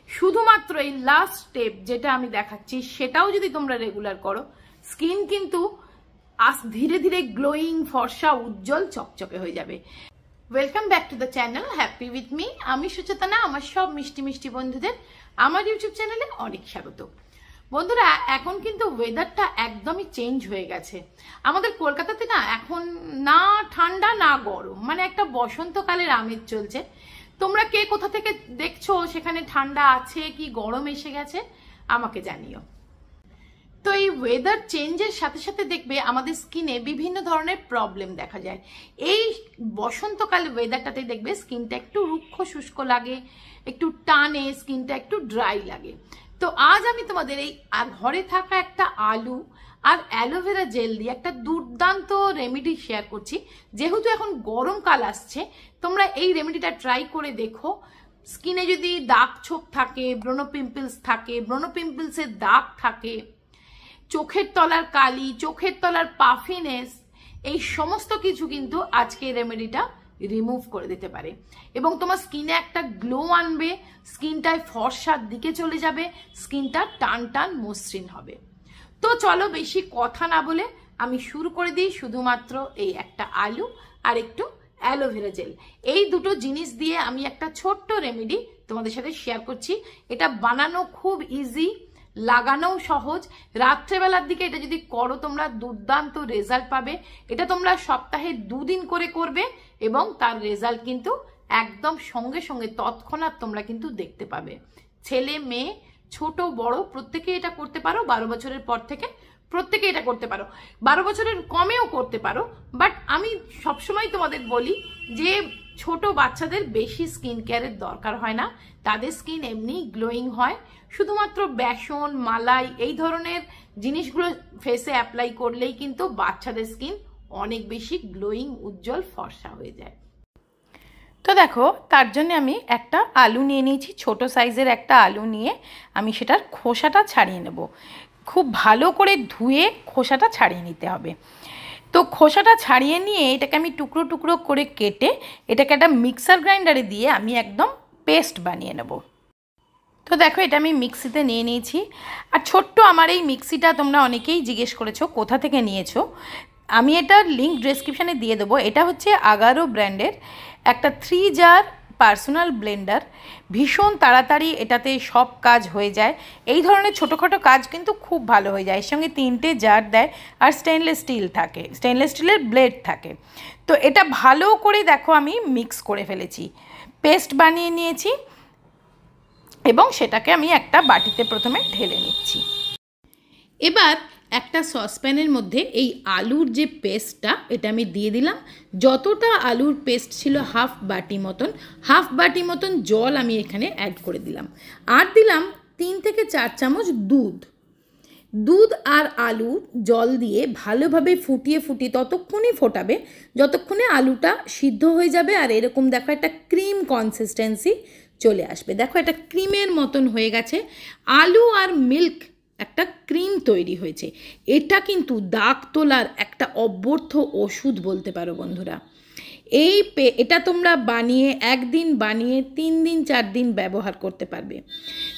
শুধুমাত্র এই last step যেটা আমি দেখাচ্ছি সেটাও যদি তোমরা রেগুলার করো, স্কিন কিন্তু ধীরে ধীরে গ্লোয়িং, ফর্সা, উজ্জ্বল, চকচকে হয়ে যাবে। Welcome back to the channel happy with me. আমি সুচেতনা। আমার সব মিষ্টি মিষ্টি বন্ধুদের আমার ইউটিউব চ্যানেলে অনেক স্বাগত। বন্ধুরা, এখন কিন্তু ওয়েদারটা একদমই চেঞ্জ হয়ে গেছে। আমাদের কলকাতাতে না এখন না ঠান্ডা না গরম, মানে একটা বসন্তকালের আমেজ চলছে। তোমরা কে কোথা থেকে দেখছো, সেখানে ঠান্ডা আছে কি গরম এসে গেছে আমাকে জানিও। তো এই ওয়েদার চেঞ্জের সাথে সাথে দেখবে আমাদের স্কিনে বিভিন্ন ধরনের প্রবলেম দেখা যায়। এই বসন্তকাল ওয়েদারটাতে দেখবে স্কিনটা একটু রুক্ষ শুষ্ক লাগে, একটু টানে, স্কিনটা একটু ড্রাই লাগে। তো আজ আমি তোমাদের এই ঘরে থাকা একটা আলু আর অ্যালোভেরা জেল দিয়ে একটা দুর্দান্ত রেমেডি শেয়ার করছি। যেহেতু এখন গরমকাল আসছে, তোমরা এই রেমেডিটা ট্রাই করে দেখো। স্কিনে যদি দাগ ছোপ থাকে, ব্রণ পিম্পলস থাকে, ব্রণ পিম্পলসের দাগ থাকে, চোখের তলার কালি, চোখের তলার পাফিনেস, এই সমস্ত কিছু কিন্তু আজকে রেমেডিটা রিমুভ করে দিতে পারে এবং তোমার স্কিনে একটা গ্লো আনবে, স্কিনটায় ফর্সার দিকে চলে যাবে, স্কিনটা টান টান মসৃণ হবে। তো চলো বেশি কথা না বলে আমি শুরু করে দিই। শুধুমাত্র এই একটা আলু আর একটু অ্যালোভেরা জেল, এই দুটো জিনিস দিয়ে আমি একটা ছোট্ট রেমেডি তোমাদের সাথে শেয়ার করছি। এটা বানানো খুব ইজি, লাগানোও সহজ। রাত্রেবেলার দিকে এটা যদি করো তোমরা দুর্দান্ত রেজাল্ট পাবে। এটা তোমরা সপ্তাহে 2 দিন করে করবে এবং তার রেজাল্ট কিন্তু একদম সঙ্গে সঙ্গে তৎক্ষণাৎ তোমরা কিন্তু দেখতে পাবে। ছেলে মেয়ে ছোট বড় প্রত্যেকে এটা করতে পারো। 12 বছরের পর থেকে প্রত্যেকে এটা করতে পারো, 12 বছরের কমেও করতে পারো। বাট আমি সবসময় তোমাদের বলি যে ছোট বাচ্চাদের বেশি স্কিন কেয়ারের দরকার হয় না, তাদের স্কিন এমনি গ্লোয়িং হয়। শুধুমাত্র বেসন, মালাই এই ধরনের জিনিসগুলো ফেসে অ্যাপ্লাই করলেই কিন্তু বাচ্চাদের স্কিন অনেক বেশি গ্লোয়িং, উজ্জ্বল, ফর্সা হয়ে যায়। তো দেখো, তার জন্য আমি একটা আলু নিয়ে নিয়েছি। ছোট সাইজের একটা আলু নিয়ে আমি সেটার খোসাটা ছাড়িয়ে নেব। খুব ভালো করে ধুয়ে খোসাটা ছাড়িয়ে নিতে হবে। তো খোসাটা ছাড়িয়ে নিয়ে এটাকে আমি টুকরো টুকরো করে কেটে এটাকে একটা মিক্সার গ্রাইন্ডারে দিয়ে আমি একদম পেস্ট বানিয়ে নেব। তো দেখো, এটা আমি মিক্সিতে নিয়ে নিয়েছি। আর ছোট্ট আমার এই মিক্সিটা তোমরা অনেকেই জিজ্ঞেস করেছো কোথা থেকে নিয়েছো। আমি এটার লিঙ্ক ডেসক্রিপশানে দিয়ে দেবো। এটা হচ্ছে আগারো ব্র্যান্ডের একটা 3 জার পার্সোনাল ব্লেন্ডার। ভীষণ তাড়াতাড়ি এটাতে সব কাজ হয়ে যায়। এই ধরনের ছোটোখাটো কাজ কিন্তু খুব ভালো হয়ে যায়। এর সঙ্গে 3টে জার দেয় আর স্টেনলেস স্টিল থাকে, স্টেনলেস স্টিলের ব্লেড থাকে। তো এটা ভালো করে দেখো আমি মিক্স করে ফেলেছি, পেস্ট বানিয়ে নিয়েছি এবং সেটাকে আমি একটা বাটিতে প্রথমে ঢেলে নিচ্ছি। এবার একটা সসপ্যানের মধ্যে এই আলুর যে পেস্টটা এটা আমি দিয়ে দিলাম। যতটা আলুর পেস্ট ছিল হাফ বাটি মতন জল আমি এখানে অ্যাড করে দিলাম। আর দিলাম 3 থেকে 4 চামচ দুধ আর আলু জল দিয়ে ভালোভাবে ফুটিয়ে ততক্ষণই ফোটাবে যতক্ষণে আলুটা সিদ্ধ হয়ে যাবে আর এরকম দেখো একটা ক্রিম কনসিস্টেন্সি চলে আসবে। দেখো এটা ক্রিমের মতন হয়ে গেছে। আলু আর মিল্ক একটা ক্রিম তৈরি হয়েছে। এটা কিন্তু দাগ তোলার একটা অব্যর্থ ওষুধ বলতে পারো বন্ধুরা। এটা তোমরা বানিয়ে 1 দিন বানিয়ে 3 দিন 4 দিন ব্যবহার করতে পারবে।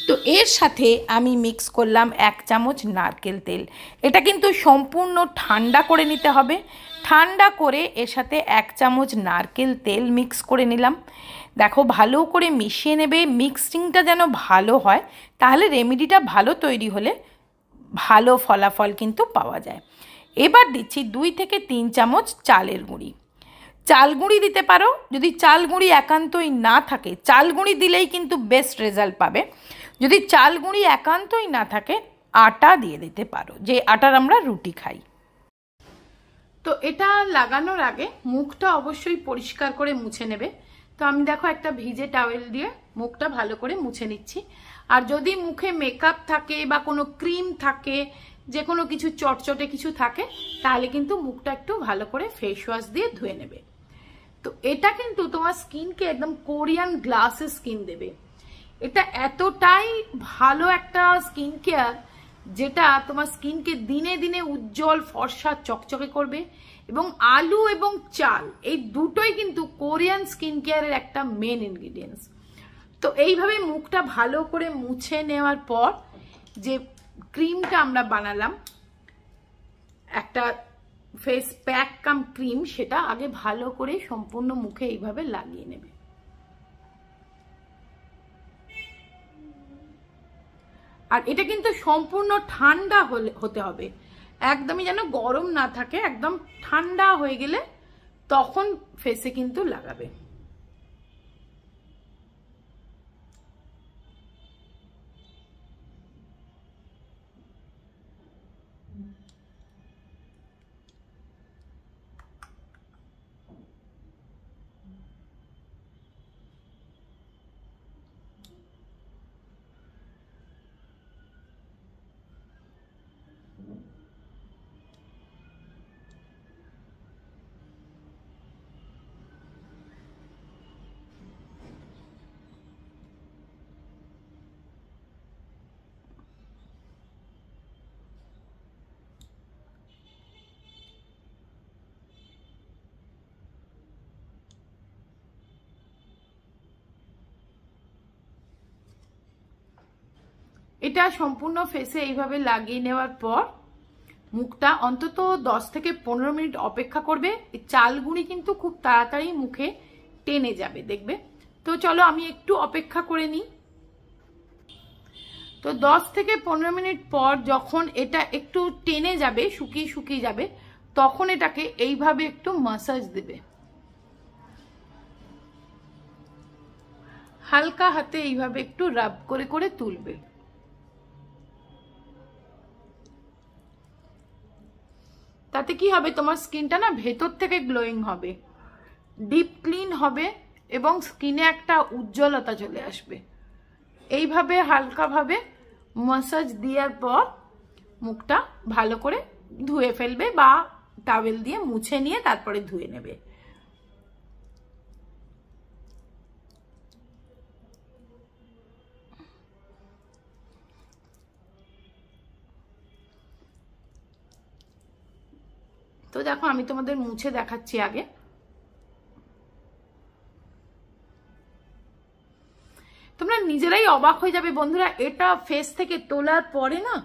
তো এর সাথে আমি মিক্স করলাম 1 চামচ নারকেল তেল। এটা কিন্তু সম্পূর্ণ ঠান্ডা করে নিতে হবে। ঠান্ডা করে এর সাথে 1 চামচ নারকেল তেল মিক্স করে নিলাম। দেখো ভালো করে মিশিয়ে নেবে, মিক্সিংটা যেন ভালো হয়, তাহলে রেমেডিটা ভালো তৈরি হলে ভালো ফলাফল কিন্তু পাওয়া যায়। এবার দিচ্ছি 2 থেকে 3 চামচ চালের গুঁড়ি দিতে পারো। যদি চাল গুঁড়ি একান্তই না থাকে, চাল গুঁড়ি দিলেই কিন্তু বেস্ট রেজাল্ট পাবে। যদি চাল গুঁড়ি একান্তই না থাকে আটা দিয়ে দিতে পারো, যে আটার আমরা রুটি খাই। তো এটা লাগানোর আগে মুখটা অবশ্যই পরিষ্কার করে মুছে নেবে। তো আমি দেখো একটা ভিজে টাওয়েল দিয়ে মুখটা ভালো করে মুছে নিচ্ছি। আর যদি মুখে মেকআপ থাকে বা কোনো ক্রিম থাকে, যে কোনো কিছু চটচটে কিছু থাকে, তাহলে কিন্তু মুখটা একটু ভালো করে ফেস ওয়াশ দিয়ে ধুয়ে নেবে। তো এটা কিন্তু তোমার স্কিনকে একদম কোরিয়ান গ্লাসের স্কিন দেবে। এটা এতটাই ভালো একটা স্কিন কেয়ার যেটা তোমার স্কিনকে দিনে দিনে উজ্জ্বল, ফর্সা, চকচকে করবে। এবং আলু এবং চাল এই দুটোই কিন্তু কোরিয়ান স্কিন কেয়ারের একটা মেন ইনগ্রিডিয়েন্টস। তো তো এইভাবে মুখটা ভালো করে মুছে নেওয়ার পর যে ক্রিমটা আমরা বানালাম, একটা ফেস প্যাক কাম ক্রিম, সেটা আগে ভালো করে সম্পূর্ণ মুখে এইভাবে লাগিয়ে নেবে। আর এটা কিন্তু সম্পূর্ণ ঠান্ডা হতে হবে, একদমই যেন গরম না থাকে, একদম ঠান্ডা হয়ে গেলে তখন ফেসে কিন্তু লাগাবে। এটা সম্পূর্ণ ফেসে এইভাবে লাগিয়ে নেওয়ার পর মুখটা অন্তত 10 থেকে 15 মিনিট অপেক্ষা করবে। এই চালগুঁড়ি কিন্তু খুব তাড়াতাড়ি মুখে টেনে যাবে, দেখবে। তো চলো আমি একটু অপেক্ষা করে নিই। তো 10 থেকে 15 মিনিট পর যখন এটা একটু টেনে যাবে, শুকিয়ে শুকিয়ে যাবে, তখন এটাকে এইভাবে একটু মাসাজ দেবে, হালকা হাতে এইভাবে একটু রাব করে করে তুলবে। তাতে কি হবে, তোমার স্কিনটা না ভেতর থেকে গ্লোয়িং হবে, ডিপ ক্লিন হবে এবং স্কিনে একটা উজ্জ্বলতা চলে আসবে। এইভাবে হালকাভাবে ম্যাসাজ দেওয়ার পর মুখটা ভালো করে ধুয়ে ফেলবে বা টাওয়েল দিয়ে মুছে নিয়ে তারপরে ধুয়ে নেবে। তো দেখো আমি তোমাদের মুছে দেখাচ্ছি আগে। তোমরা নিজেরাই অবাক হয়ে যাবে বন্ধুরা, এটা ফেস থেকে তোলার পরে না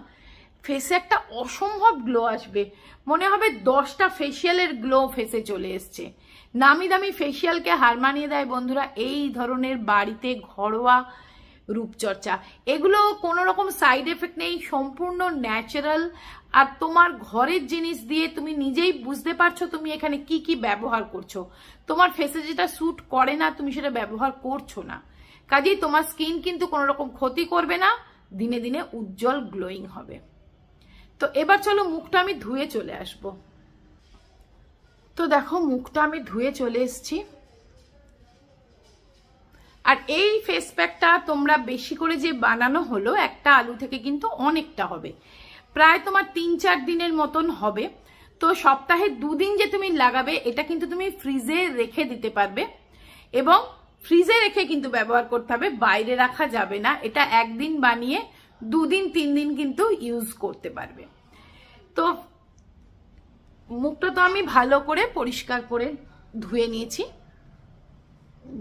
ফেসে একটা অসম্ভব গ্লো আসবে, মনে হবে 10টা ফেসিয়ালের গ্লো ফেসে চলে এসছে। নামি দামি ফেসিয়ালকে হার মানিয়ে দেয় বন্ধুরা এই ধরনের বাড়িতে ঘরোয়া রূপচর্চা। এগুলো কোনো রকম সাইড এফেক্ট নেই, সম্পূর্ণ ন্যাচারাল। আর তোমার ঘরের জিনিস দিয়ে তুমি নিজেই বুঝতে পারছো তুমি এখানে কি কি ব্যবহার করছো। তোমার ফেসে যেটা স্যুট করে না তুমি সেটা ব্যবহার করছো না, কাজেই তোমার স্কিন কিন্তু কোনো রকম ক্ষতি করবে না, দিনে দিনে উজ্জ্বল গ্লোয়িং হবে। তো এবার চলো মুখটা আমি ধুয়ে চলে আসবো। তো দেখো মুখটা আমি ধুয়ে চলে এসেছি। আর এই ফেস প্যাকটা তোমরা বেশি করে যে বানানো হলো, একটা আলু থেকে কিন্তু অনেকটা হবে, প্রায় তোমার 3-4 দিনের মতন হবে। তো সপ্তাহে 2 দিন যে তুমি লাগাবে, এটা কিন্তু তুমি ফ্রিজে রেখে দিতে পারবে এবং ফ্রিজে রেখে কিন্তু ব্যবহার করতে হবে, বাইরে রাখা যাবে না। এটা একদিন বানিয়ে 2 দিন 3 দিন কিন্তু ইউজ করতে পারবে। তো মুখটা তো আমি ভালো করে পরিষ্কার করে ধুয়ে নিয়েছি,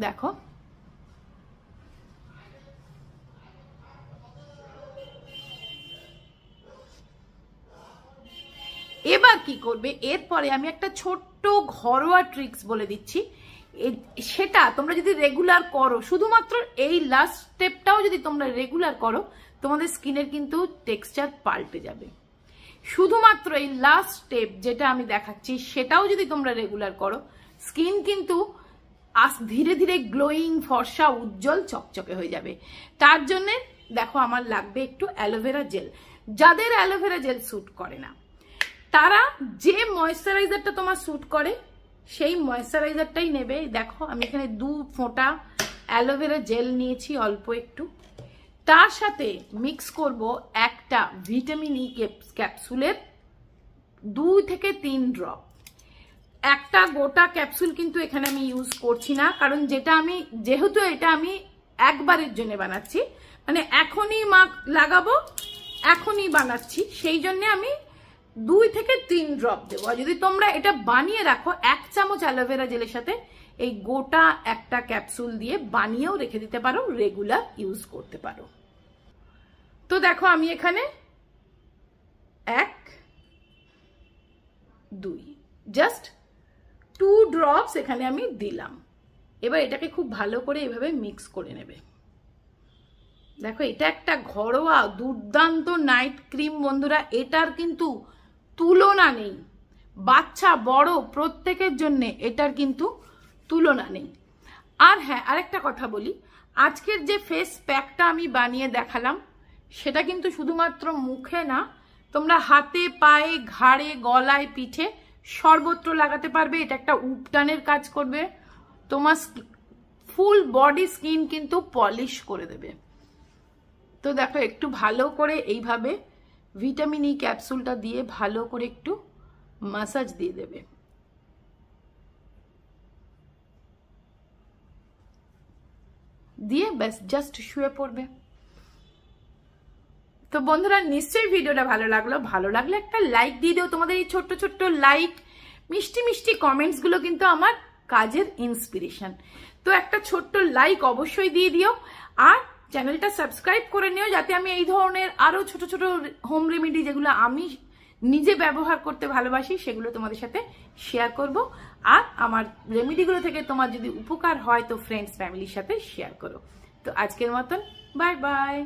দেখো। এবার কি করবে, এরপরে আমি একটা ছোট্ট ঘরোয়া ট্রিক্স বলে দিচ্ছি, সেটা তোমরা যদি রেগুলার করো, শুধুমাত্র এই লাস্ট স্টেপটাও যদি তোমরা রেগুলার করো, তোমাদের স্কিনের কিন্তু টেক্সচার পাল্টে যাবে। শুধুমাত্র এই লাস্ট স্টেপ যেটা আমি দেখাচ্ছি সেটাও যদি তোমরা রেগুলার করো, স্কিন কিন্তু ধীরে ধীরে গ্লোয়িং, ফর্সা, উজ্জ্বল, চকচকে হয়ে যাবে। তার জন্য দেখো আমার লাগবে একটু অ্যালোভেরা জেল। যাদের অ্যালোভেরা জেল স্যুট করে না, তারা যে ময়েশ্চারাইজারটা তোমার স্যুট করে সেই ময়েশ্চারাইজারটাই নেবে। দেখো আমি এখানে 2 ফোঁটা অ্যালোভেরা জেল নিয়েছি, অল্প একটু। তার সাথে মিক্স করব একটা ভিটামিন ই ক্যাপসুলের 2 থেকে 3 ড্রপ। একটা গোটা ক্যাপসুল কিন্তু এখানে আমি ইউজ করছি না, কারণ যেহেতু এটা আমি একবারের জন্য বানাচ্ছি, মানে এখনই লাগাবো, এখনই বানাচ্ছি, সেই জন্য আমি 2 থেকে 3 ড্রপ দেবো। আর যদি তোমরা এটা বানিয়ে রাখো 1 চামচ অ্যালোভেরা জেলের সাথে এই গোটা একটা ক্যাপসুল দিয়ে বানিয়েও রেখে দিতে পারো, রেগুলার ইউজ করতে পারো। তো দেখো আমি এখানে 1 2 জাস্ট 2 ড্রপস এখানে আমি দিলাম। এবার এটাকে খুব ভালো করে এভাবে মিক্স করে নেবে। দেখো এটা একটা ঘরোয়া দুর্দান্ত নাইট ক্রিম বন্ধুরা, এটার কিন্তু তুলনা নেই। বাচ্চা বড় প্রত্যেকের জন্য এটার কিন্তু তুলনা নেই। আর হ্যাঁ, আরেকটা কথা বলি, আজকের যে ফেস প্যাকটা আমি বানিয়ে দেখালাম সেটা কিন্তু শুধুমাত্র মুখে না, তোমরা হাতে, পায়ে, ঘাড়ে, গলায়, পিঠে সর্বত্র লাগাতে পারবে। এটা একটা উপটানের কাজ করবে, তোমার ফুল বডি স্কিন কিন্তু পলিশ করে দেবে। তো দেখো একটু ভালো করে এইভাবে ভিটামিন ই ক্যাপসুলটা দিয়ে ভালো করে একটু মাসাজ দিয়ে দেবে। দিয়ে ব্যাস জাস্ট শুয়ে পড়বে। তো বন্ধুরা নিশ্চয়ই ভিডিওটা ভালো লাগলো, ভালো লাগলে একটা লাইক দিয়ে দিও। তোমাদের এই ছোট্ট ছোট্ট লাইক, মিষ্টি মিষ্টি কমেন্টস গুলো কিন্তু আমার কাজের ইন্সপিরেশন। তো একটা ছোট্ট লাইক অবশ্যই দিয়ে দিও, আর চ্যানেলটা সাবস্ক্রাইব করে নিও, যাতে আমি এই ধরনের আরো ছোট ছোট হোম রেমেডি যেগুলো আমি নিজে ব্যবহার করতে ভালোবাসি সেগুলো তোমাদের সাথে শেয়ার করব। আর আমার রেমেডিগুলো থেকে তোমার যদি উপকার হয় তো ফ্রেন্ডস ফ্যামিলির সাথে শেয়ার করো। তো আজকের মতন বাই বাই।